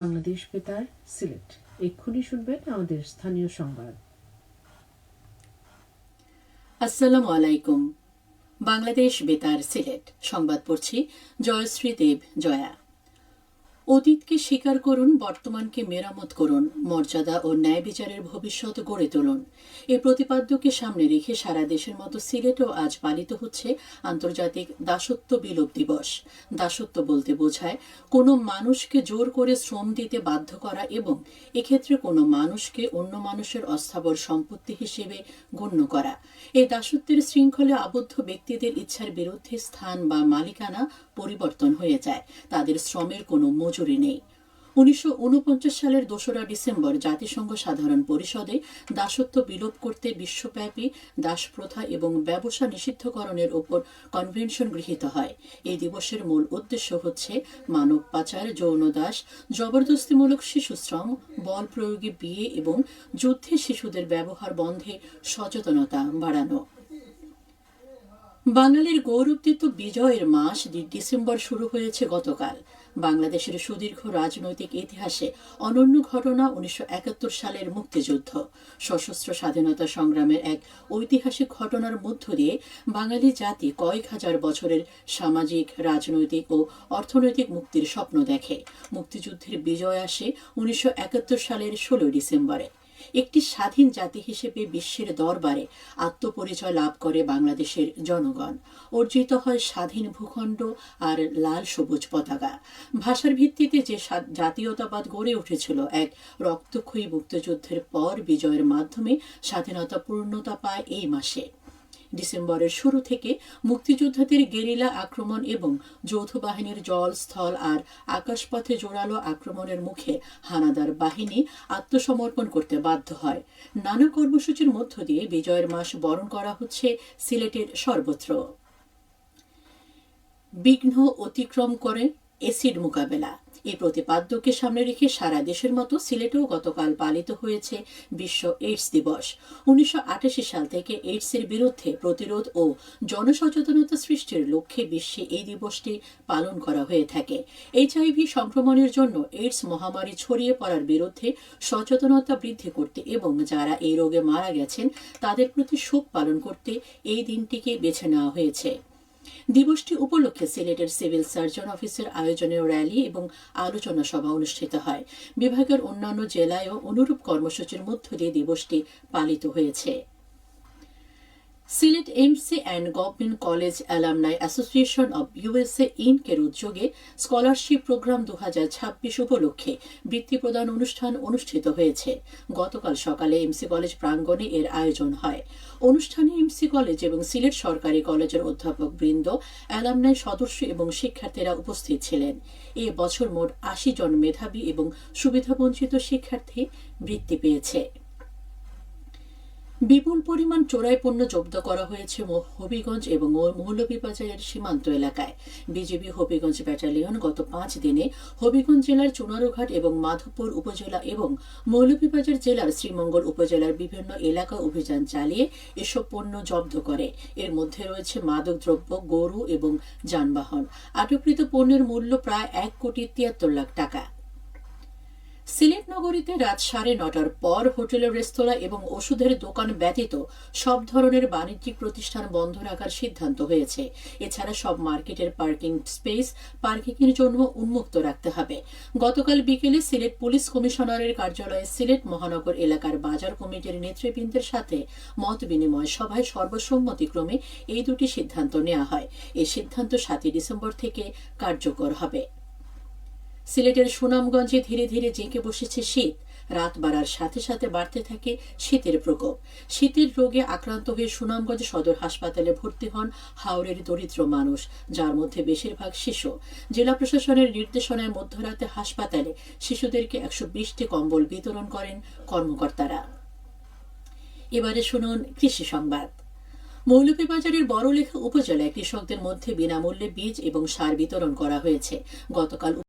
বাংলাদেশ বেতার সিলেট। এক্ষুনি শুনবেন আমাদের স্থানীয় সংবাদ। আসসালামু আলাইকুম। বাংলাদেশ বেতার সিলেট সংবাদ পড়ছি জয়শ্রী দেব জয়া। অতীতকে স্বীকার করুন, বর্তমানকে মেরামত করুন, মর্যাদা ও ন্যায় বিচারের ভবিষ্যৎ গড়ে তুলুন। এই প্রতিপাদ্যকে সামনে রেখে সারা দেশের মতো সিলেটেও আজ পালিত হচ্ছে আন্তর্জাতিক দাসত্ব বিলোপ দিবস। দাসত্ব বলতে বোঝায় কোনো মানুষকে জোর করে শ্রম দিতে বাধ্য করা এবং এক্ষেত্রে কোনো মানুষকে অন্য মানুষের অস্থাবর সম্পত্তি হিসেবে গণ্য করা। এই দাসত্বের শৃঙ্খলে আবদ্ধ ব্যক্তিদের ইচ্ছার বিরুদ্ধে স্থান বা মালিকানা পরিবর্তন হয়ে যায়, তাদের শ্রমের কোনো মজুরি নেই। 1949 সালের 2রা ডিসেম্বর জাতিসংঘ সাধারণ পরিষদে দাসত্ব বিলোপ করতে বিশ্বব্যাপী দাস প্রথা এবং ব্যবসা নিষিদ্ধকরণের উপর কনভেনশন গৃহীত হয়। এই দিবসের মূল উদ্দেশ্য হচ্ছে মানব পাচার, যৌন দাস, জবরদস্তিমূলক শিশুশ্রম, বল প্রয়োগে বিয়ে এবং যুদ্ধে শিশুদের ব্যবহার বন্ধে সচেতনতা বাড়ানো। বাঙালির গৌরবদীপ্ত বিজয়ের মাস ডিসেম্বর শুরু হয়েছে গতকাল। বাংলাদেশের সুদীর্ঘ রাজনৈতিক ইতিহাসে অনন্য ঘটনা 1971 সালের মুক্তিযুদ্ধ। সশস্ত্র স্বাধীনতা সংগ্রামের এক ঐতিহাসিক ঘটনার মধ্য দিয়ে বাঙালি জাতি কয়েক হাজার বছরের সামাজিক, রাজনৈতিক ও অর্থনৈতিক মুক্তির স্বপ্ন দেখে। মুক্তিযুদ্ধের বিজয় আসে 1971 সালের 16 ডিসেম্বরে। একটি স্বাধীন জাতি হিসেবে বিশ্বের দরবারে আত্মপরিচয় লাভ করে বাংলাদেশের জনগণ। অর্জিত হয় স্বাধীন ভূখণ্ড আর লাল সবুজ পতাকা। ভাষার ভিত্তিতে যে জাতীয়তাবাদ গড়ে উঠেছিল এক রক্তক্ষয়ী মুক্তিযুদ্ধের পর বিজয়ের মাধ্যমে স্বাধীনতা পূর্ণতা পায় এই মাসে। ডিসেম্বরের শুরু থেকে মুক্তিযোদ্ধাদের গেরিলা আক্রমণ এবং যৌথ বাহিনীর জল, স্থল আর আকাশপথে জোরালো আক্রমণের মুখে হানাদার বাহিনী আত্মসমর্পণ করতে বাধ্য হয়। নানা কর্মসূচির মধ্য দিয়ে বিজয়ের মাস বরণ করা হচ্ছে সিলেটের সর্বত্র। বিঘ্ন অতিক্রম করে এসিড মোকাবেলা। এই প্রতিপাদ্যকে সামনে রেখে সারা দেশের মতো সিলেটেও গতকাল পালিত হয়েছে বিশ্ব এইডস দিবস। 1988 সাল থেকে এইডসের বিরুদ্ধে প্রতিরোধ ও জনসচেতনতা সৃষ্টির লক্ষ্যে বিশ্বে এই দিবসটি পালন করা হয়ে থাকে। এইচআইভি সংক্রমণের জন্য এইডস মহামারী ছড়িয়ে পড়ার বিরুদ্ধে সচেতনতা বৃদ্ধি করতে এবং যারা এই রোগে মারা গেছেন তাদের প্রতি শোক পালন করতে এই দিনটিকে বেছে নেওয়া হয়েছে। দিবসটি উপলক্ষে সিলেটের সিভিল সার্জন অফিসের আয়োজনে র্যালি এবং আলোচনা সভা অনুষ্ঠিত হয়। বিভাগের অন্যান্য জেলায়ও অনুরূপ কর্মসূচির মধ্য দিয়ে দিবসটি পালিত হয়েছে। Sylhet MC and government college alumni association of USA ইনকের উদ্যোগে স্কলারশিপ প্রোগ্রাম 2026 উপলক্ষে বৃত্তি প্রদান অনুষ্ঠান অনুষ্ঠিত হয়েছে। গতকাল সকালে এমসি কলেজ প্রাঙ্গণে এর আয়োজন হয়। অনুষ্ঠানে এমসি কলেজ এবং সিলেট সরকারি কলেজের অধ্যাপক বৃন্দ, অ্যালামনাই সদস্য এবং শিক্ষার্থীরা উপস্থিত ছিলেন। এ বছর মোট 80 জন মেধাবী এবং সুবিধাবঞ্চিত শিক্ষার্থী বৃত্তি পেয়েছে। বিপুল পরিমাণ চোরাই পণ্য জব্দ করা হয়েছে হবিগঞ্জ এবং মৌলভীবাজারের সীমান্ত এলাকায়। বিজিবি হবিগঞ্জ ব্যাটালিয়ন গত 5 দিনে হবিগঞ্জ জেলার চুনারুঘাট এবং মাধবপুর উপজেলা এবং মৌলভীবাজার জেলার শ্রীমঙ্গল উপজেলার বিভিন্ন এলাকা অভিযান চালিয়ে এসব পণ্য জব্দ করে। এর মধ্যে রয়েছে মাদকদ্রব্য, গরু এবং যানবাহন। আটককৃত পণ্যের মূল্য প্রায় 1,73,00,000 টাকা। সিলেট নগরীতে রাত 9:30টার পর হোটেল, রেস্তোরাঁ এবং ওষুধের দোকান ব্যতীত সব ধরনের বাণিজ্যিক প্রতিষ্ঠান বন্ধ রাখার সিদ্ধান্ত হয়েছে। এছাড়া সব মার্কেটের পার্কিং স্পেস পার্কিংয়ের জন্য উন্মুক্ত রাখতে হবে। গতকাল বিকেলে সিলেট পুলিশ কমিশনারের কার্যালয়ে সিলেট মহানগর এলাকার বাজার কমিটির নেতৃবৃন্দের সাথে মত বিনিময় সভায় সর্বসম্মতিক্রমে এই দুটি সিদ্ধান্ত নেওয়া হয়। এই সিদ্ধান্ত 7 ডিসেম্বর থেকে কার্যকর হবে। সিলেটের সুনামগঞ্জে ধীরে ধীরে জেঁকে বসেছে শীত। রাত বাড়ার সাথে সাথে বাড়তে থাকে শীতের প্রকোপ। শীতের রোগে আক্রান্ত হয়ে সুনামগঞ্জ সদর হাসপাতালে ভর্তি হন হাওরের দরিদ্র মানুষ, যার মধ্যে বেশিরভাগ শিশু। জেলা প্রশাসনের নির্দেশনায় মধ্যরাতে হাসপাতালে শিশুদেরকে 120টি কম্বল বিতরণ করেন কর্মকর্তারা। এবারে শুনুন কৃষি সংবাদ। মৌলভীবাজারের বড়লেখা উপজেলায় কৃষকদের মধ্যে বিনামূল্যে বীজ এবং সার বিতরণ করা হয়েছে। গতকাল